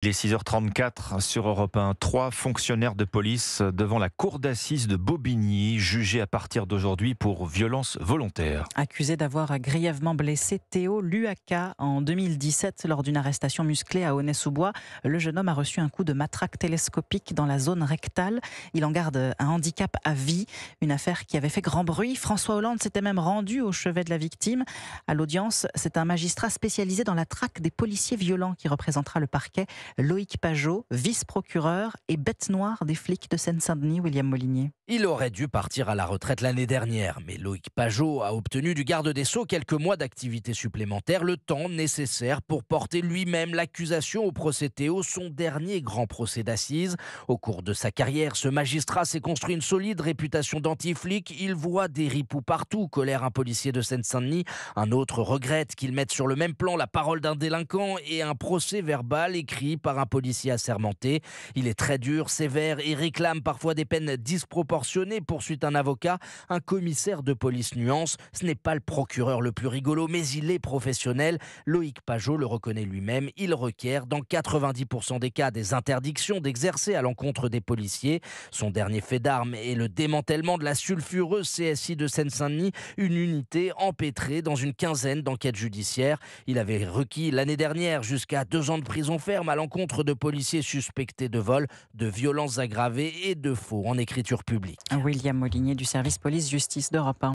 Il est 6h34 sur Europe 1. 3 fonctionnaires de police devant la cour d'assises de Bobigny, jugés à partir d'aujourd'hui pour violence volontaire. Accusé d'avoir grièvement blessé Théo Luaka en 2017 lors d'une arrestation musclée à Aulnay-sous-Bois, le jeune homme a reçu un coup de matraque télescopique dans la zone rectale. Il en garde un handicap à vie, une affaire qui avait fait grand bruit. François Hollande s'était même rendu au chevet de la victime. À l'audience, c'est un magistrat spécialisé dans la traque des policiers violents qui représentera le parquet. Loïc Pajot, vice-procureur et bête noire des flics de Seine-Saint-Denis, William Molinier. Il aurait dû partir à la retraite l'année dernière, mais Loïc Pajot a obtenu du garde des Sceaux quelques mois d'activité supplémentaire, le temps nécessaire pour porter lui-même l'accusation au procès Théo, son dernier grand procès d'assises. Au cours de sa carrière, ce magistrat s'est construit une solide réputation d'anti-flic. Il voit des ripoux partout, colère un policier de Seine-Saint-Denis. Un autre regrette qu'ils mettent sur le même plan la parole d'un délinquant et un procès verbal écrit par un policier assermenté. Il est très dur, sévère et réclame parfois des peines disproportionnées, poursuit un avocat. Un commissaire de police nuance: ce n'est pas le procureur le plus rigolo, mais il est professionnel. Loïc Pajot le reconnaît lui-même. Il requiert dans 90% des cas des interdictions d'exercer à l'encontre des policiers. Son dernier fait d'armes est le démantèlement de la sulfureuse CSI de Seine-Saint-Denis, une unité empêtrée dans une quinzaine d'enquêtes judiciaires. Il avait requis l'année dernière jusqu'à 2 ans de prison ferme à l'encontre de policiers suspectés de vol, de violences aggravées et de faux en écriture publique. William Molinier du service police-justice d'Europe 1.